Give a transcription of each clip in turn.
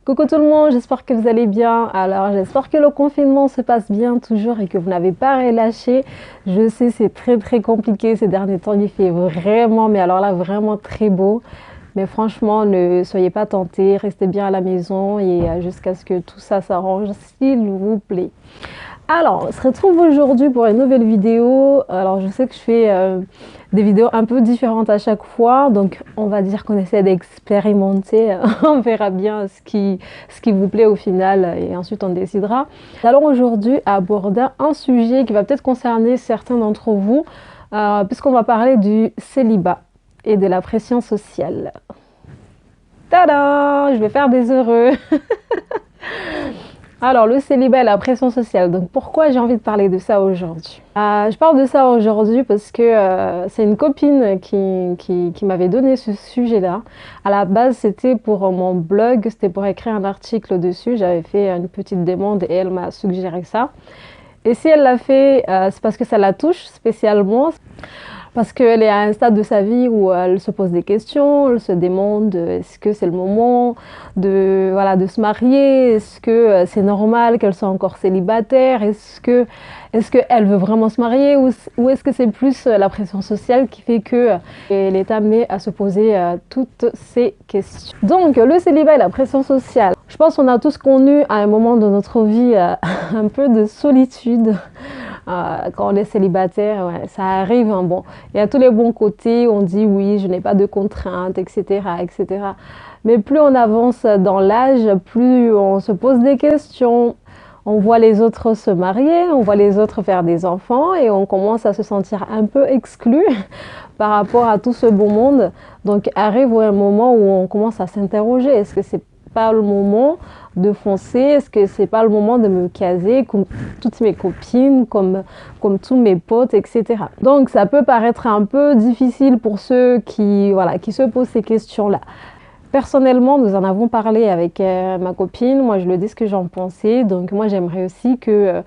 Coucou tout le monde, j'espère que vous allez bien. Alors j'espère que le confinement se passe bien toujours et que vous n'avez pas relâché. Je sais c'est très compliqué ces derniers temps, il fait vraiment, mais alors là vraiment très beau. Mais franchement ne soyez pas tentés, restez bien à la maison et jusqu'à ce que tout ça s'arrange s'il vous plaît. Alors, on se retrouve aujourd'hui pour une nouvelle vidéo. Alors, je sais que je fais des vidéos un peu différentes à chaque fois. Donc, on va dire qu'on essaie d'expérimenter. On verra bien ce qui vous plaît au final et ensuite on décidera. Nous allons aujourd'hui aborder un sujet qui va peut-être concerner certains d'entre vous puisqu'on va parler du célibat et de la pression sociale. Tada! Je vais faire des heureux. Alors, le célibat et la pression sociale. Donc, pourquoi j'ai envie de parler de ça aujourd'hui? Je parle de ça aujourd'hui parce que c'est une copine qui m'avait donné ce sujet-là. À la base, c'était pour mon blog, c'était pour écrire un article dessus. J'avais fait une petite demande et elle m'a suggéré ça. Et si elle l'a fait, c'est parce que ça la touche spécialement. Parce qu'elle est à un stade de sa vie où elle se pose des questions, elle se demande est-ce que c'est le moment de se marier, est-ce que c'est normal qu'elle soit encore célibataire, est-ce qu'elle veut vraiment se marier ou est-ce que c'est plus la pression sociale qui fait qu'elle est amenée à se poser toutes ces questions. Donc le célibat et la pression sociale, je pense qu'on a tous connu à un moment de notre vie un peu de solitude. Quand on est célibataire, ouais, ça arrive. Hein, bon, il y a tous les bons côtés, on dit oui, je n'ai pas de contraintes, etc., etc. Mais plus on avance dans l'âge, plus on se pose des questions. On voit les autres se marier, on voit les autres faire des enfants et on commence à se sentir un peu exclu par rapport à tout ce beau monde. Donc arrive un moment où on commence à s'interroger, est-ce que c'est pas le moment de foncer, est-ce que c'est pas le moment de me caser comme toutes mes copines, comme tous mes potes, etc. Donc ça peut paraître un peu difficile pour ceux qui se posent ces questions-là. Personnellement, nous en avons parlé avec ma copine, moi je lui ai dit ce que j'en pensais, donc moi j'aimerais aussi que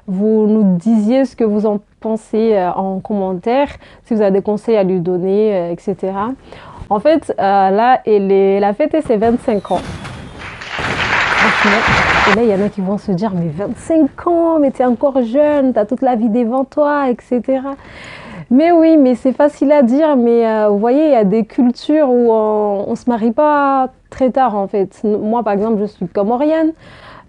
vous nous disiez ce que vous en pensez en commentaire, si vous avez des conseils à lui donner, etc. En fait, là, elle a fêté ses 25 ans. Et là, il y en a qui vont se dire, mais 25 ans, mais t'es encore jeune, t'as toute la vie devant toi, etc. Mais oui, mais c'est facile à dire, mais vous voyez, il y a des cultures où on ne se marie pas très tard, en fait. Moi, par exemple, je suis comorienne,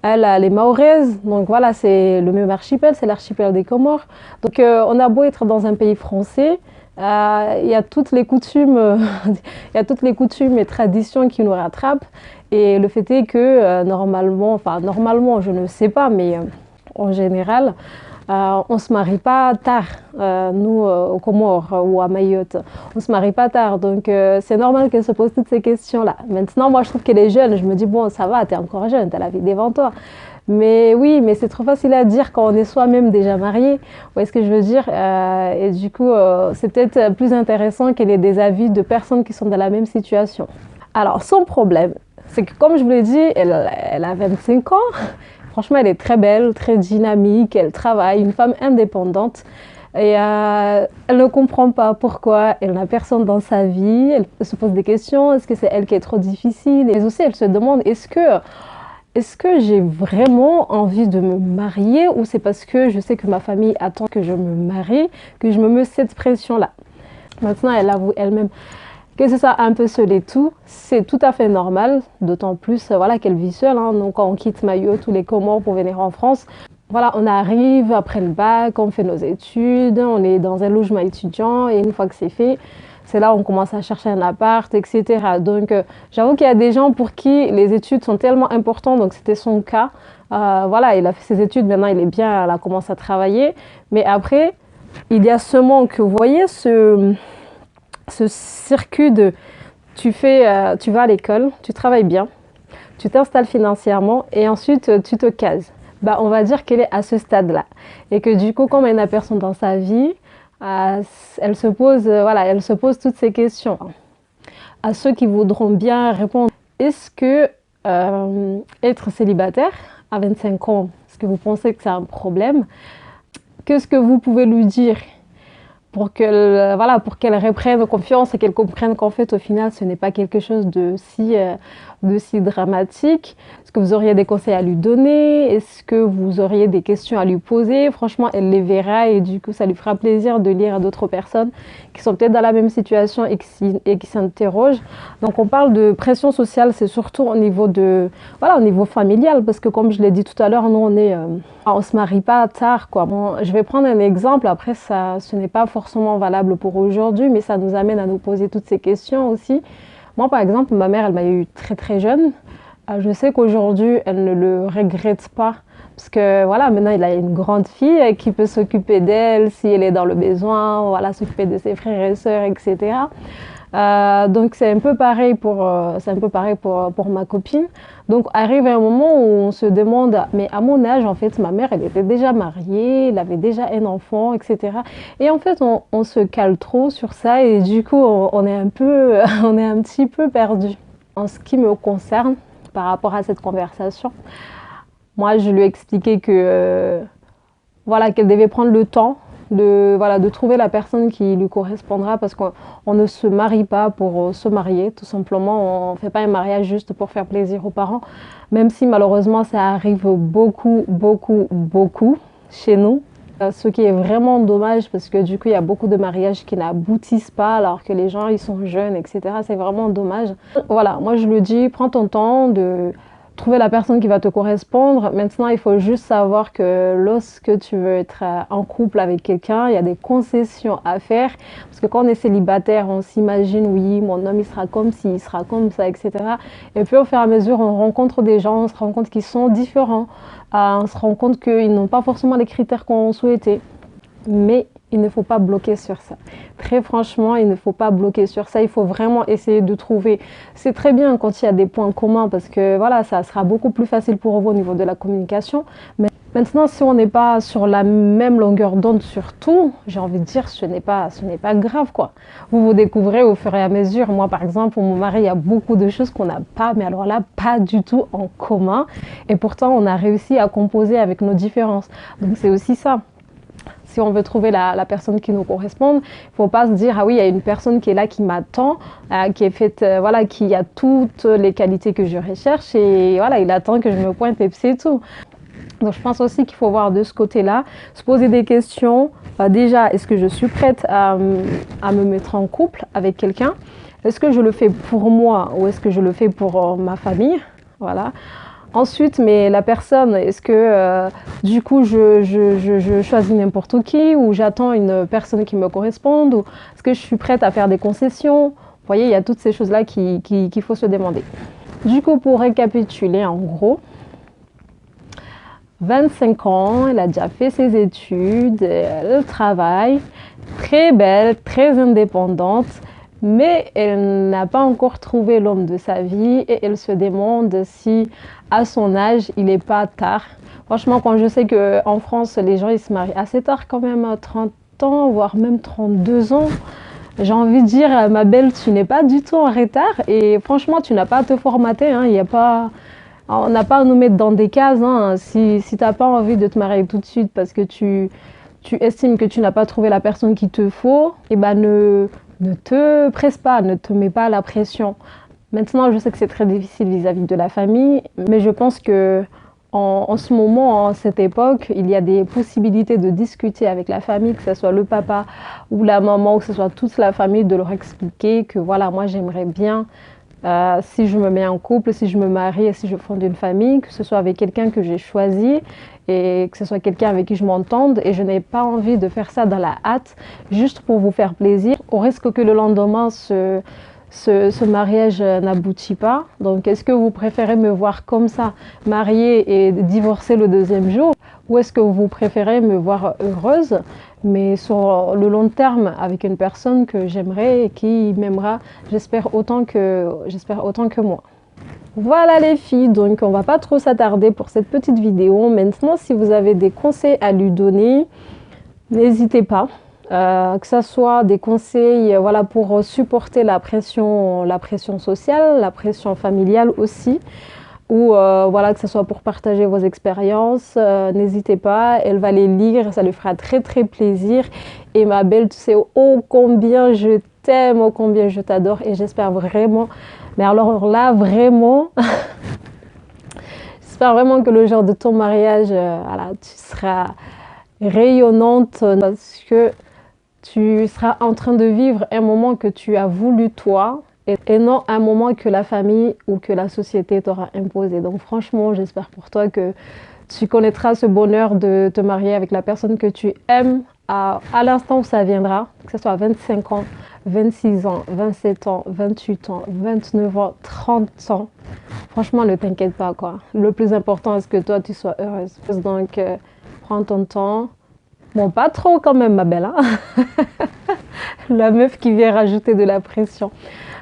elle est mahoraise, donc voilà, c'est le même archipel, c'est l'archipel des Comores. Donc, on a beau être dans un pays français, il y a toutes les coutumes, il y a toutes les coutumes et traditions qui nous rattrapent. Et le fait est que normalement, je ne sais pas, mais en général, on ne se marie pas tard, nous aux Comores ou à Mayotte, on ne se marie pas tard, donc c'est normal qu'elle se pose toutes ces questions-là. Maintenant, moi je trouve qu'elle est jeune, je me dis bon ça va, t'es encore jeune, t'as la vie devant toi. Mais oui, mais c'est trop facile à dire quand on est soi-même déjà marié, vous voyez ce que je veux dire, et du coup c'est peut-être plus intéressant qu'elle ait des avis de personnes qui sont dans la même situation. Alors son problème, c'est que comme je vous l'ai dit, elle a 25 ans. Franchement, elle est très belle, très dynamique, elle travaille, une femme indépendante. Et elle ne comprend pas pourquoi elle n'a personne dans sa vie. Elle se pose des questions, est-ce que c'est elle qui est trop difficile? Et aussi, elle se demande, est-ce que j'ai vraiment envie de me marier ou c'est parce que je sais que ma famille attend que je me marie, que je me mets cette pression-là. Maintenant, elle avoue elle-même que c'est ça un peu seul et tout, c'est tout à fait normal, d'autant plus qu'elle vit seule. Hein. Donc quand on quitte Mayotte ou les Comores pour venir en France, voilà, on arrive après le bac, on fait nos études, on est dans un logement étudiant et une fois que c'est fait, c'est là où on commence à chercher un appart, etc. Donc j'avoue qu'il y a des gens pour qui les études sont tellement importantes, donc c'était son cas. Voilà, il a fait ses études, maintenant il est bien, elle a commencé à travailler. Mais après, il y a ce manque, vous voyez, ce circuit de tu vas à l'école, tu travailles bien, tu t'installes financièrement et ensuite tu te cases. Bah, on va dire qu'elle est à ce stade-là. Et que du coup, comme elle n'a personne dans sa vie, elle se pose toutes ces questions. À ceux qui voudront bien répondre, est-ce que être célibataire à 25 ans, est-ce que vous pensez que c'est un problème? Qu'est-ce que vous pouvez lui dire pour qu'elle voilà, pour qu'elle reprenne confiance et qu'elle comprenne qu'en fait, au final, ce n'est pas quelque chose de si dramatique. Est-ce que vous auriez des conseils à lui donner? Est-ce que vous auriez des questions à lui poser? Franchement, elle les verra et du coup, ça lui fera plaisir de lire à d'autres personnes qui sont peut-être dans la même situation et qui s'interrogent. Donc, on parle de pression sociale, c'est surtout au niveau voilà, au niveau familial, parce que comme je l'ai dit tout à l'heure, nous, on se marie pas tard, quoi. Bon, je vais prendre un exemple. Après, ce n'est pas forcément valable pour aujourd'hui, mais ça nous amène à nous poser toutes ces questions aussi. Moi, par exemple, ma mère, elle m'a eu très très jeune. Je sais qu'aujourd'hui, elle ne le regrette pas. Parce que voilà, maintenant, il a une grande fille qui peut s'occuper d'elle si elle est dans le besoin, voilà, s'occuper de ses frères et sœurs, etc. Donc c'est un peu pareil pour ma copine. Donc arrive un moment où on se demande, mais à mon âge, en fait, ma mère, elle était déjà mariée, elle avait déjà un enfant, etc. Et en fait, on se cale trop sur ça et du coup, on est un peu, on est un petit peu perdu. En ce qui me concerne, par rapport à cette conversation, moi, je lui ai expliqué que, voilà, qu'elle devait prendre le temps de trouver la personne qui lui correspondra parce qu'on ne se marie pas pour se marier, tout simplement. On ne fait pas un mariage juste pour faire plaisir aux parents, même si malheureusement ça arrive beaucoup, beaucoup, beaucoup chez nous. Ce qui est vraiment dommage parce que du coup il y a beaucoup de mariages qui n'aboutissent pas alors que les gens ils sont jeunes, etc. C'est vraiment dommage. Voilà, moi je lui dis, prends ton temps de trouver la personne qui va te correspondre. Maintenant, il faut juste savoir que lorsque tu veux être en couple avec quelqu'un, il y a des concessions à faire. Parce que quand on est célibataire, on s'imagine, oui, mon homme, il sera comme ci, il sera comme ça, etc. Et puis, au fur et à mesure, on rencontre des gens, on se rend compte qu'ils sont différents. On se rend compte qu'ils n'ont pas forcément les critères qu'on souhaitait. Mais il ne faut pas bloquer sur ça. Très franchement, il ne faut pas bloquer sur ça. Il faut vraiment essayer de trouver. C'est très bien quand il y a des points communs parce que voilà, ça sera beaucoup plus facile pour vous au niveau de la communication. Mais maintenant, si on n'est pas sur la même longueur d'onde sur tout, j'ai envie de dire, ce n'est pas grave, quoi. Vous vous découvrez au fur et à mesure. Moi, par exemple, pour mon mari, il y a beaucoup de choses qu'on n'a pas, mais alors là, pas du tout en commun. Et pourtant, on a réussi à composer avec nos différences. Donc, c'est aussi ça. Si on veut trouver la personne qui nous correspond, il ne faut pas se dire, ah oui, il y a une personne qui est là, qui m'attend, qui est faite, voilà, qui a toutes les qualités que je recherche et voilà, il attend que je me pointe et c'est tout. Donc je pense aussi qu'il faut voir de ce côté-là, se poser des questions. Déjà, est-ce que je suis prête à me mettre en couple avec quelqu'un? Est-ce que je le fais pour moi ou est-ce que je le fais pour ma famille? Voilà. Ensuite, mais la personne, est-ce que du coup je choisis n'importe qui ou j'attends une personne qui me corresponde ou est-ce que je suis prête à faire des concessions? Vous voyez, il y a toutes ces choses-là qu'il faut se demander. Du coup, pour récapituler en gros, 25 ans, elle a déjà fait ses études, elle travaille, très belle, très indépendante. Mais elle n'a pas encore trouvé l'homme de sa vie et elle se demande si à son âge il n'est pas tard. Franchement, quand je sais qu'en France les gens ils se marient assez tard quand même, à 30 ans voire même 32 ans, j'ai envie de dire, ma belle, tu n'es pas du tout en retard et franchement tu n'as pas à te formater, hein. On n'a pas à nous mettre dans des cases, hein. Si tu n'as pas envie de te marier tout de suite parce que tu estimes que tu n'as pas trouvé la personne qu'il te faut, et ben ne te presse pas, ne te mets pas la pression. Maintenant, je sais que c'est très difficile vis-à-vis de la famille, mais je pense que en ce moment, en cette époque, il y a des possibilités de discuter avec la famille, que ce soit le papa ou la maman, ou que ce soit toute la famille, de leur expliquer que voilà, moi j'aimerais bien, si je me mets en couple, si je me marie et si je fonde une famille, que ce soit avec quelqu'un que j'ai choisi et que ce soit quelqu'un avec qui je m'entende et je n'ai pas envie de faire ça dans la hâte juste pour vous faire plaisir au risque que le lendemain ce mariage n'aboutit pas. Donc est-ce que vous préférez me voir comme ça, mariée et divorcer le deuxième jour, ou est-ce que vous préférez me voir heureuse mais sur le long terme avec une personne que j'aimerais et qui m'aimera, j'espère autant que moi. Voilà les filles, donc on va pas trop s'attarder pour cette petite vidéo. Maintenant, si vous avez des conseils à lui donner, n'hésitez pas. Que ce soit des conseils voilà, pour supporter la pression sociale, la pression familiale aussi. ou voilà, que ce soit pour partager vos expériences, n'hésitez pas, elle va les lire, ça lui fera très très plaisir. Et ma belle, tu sais ô combien je t'aime, ô combien je t'adore, et j'espère vraiment, mais alors là vraiment, j'espère vraiment que le jour de ton mariage, voilà, tu seras rayonnante parce que tu seras en train de vivre un moment que tu as voulu toi et non un moment que la famille ou que la société t'aura imposé. Donc franchement, j'espère pour toi que tu connaîtras ce bonheur de te marier avec la personne que tu aimes à l'instant où ça viendra, que ce soit à 25 ans, 26 ans, 27 ans, 28 ans, 29 ans, 30 ans. Franchement, ne t'inquiète pas, quoi. Le plus important, est-ce que toi, tu sois heureuse. Donc, prends ton temps. Bon, pas trop quand même, ma belle, hein. La meuf qui vient rajouter de la pression.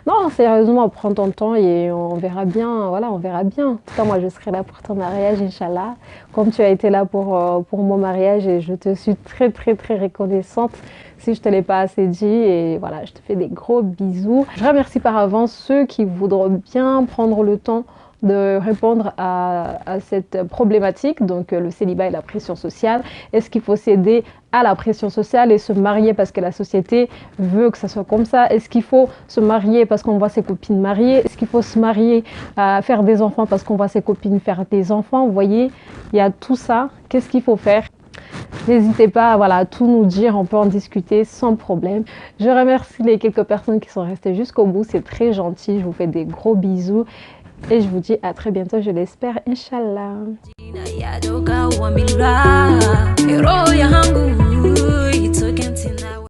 Non, sérieusement, prends ton temps et on verra bien. Voilà, on verra bien. En tout cas, moi, je serai là pour ton mariage, Inch'Allah. Comme tu as été là pour mon mariage et je te suis très, très, très reconnaissante si je ne te l'ai pas assez dit. Et voilà, je te fais des gros bisous. Je remercie par avance ceux qui voudront bien prendre le temps de répondre à cette problématique, donc le célibat et la pression sociale. Est-ce qu'il faut céder à la pression sociale et se marier parce que la société veut que ça soit comme ça? Est-ce qu'il faut se marier parce qu'on voit ses copines mariées? Est-ce qu'il faut se marier, faire des enfants parce qu'on voit ses copines faire des enfants? Vous voyez, il y a tout ça. Qu'est-ce qu'il faut faire? N'hésitez pas voilà, à tout nous dire, on peut en discuter sans problème. Je remercie les quelques personnes qui sont restées jusqu'au bout, c'est très gentil. Je vous fais des gros bisous. Et je vous dis à très bientôt, je l'espère, Inch'Allah.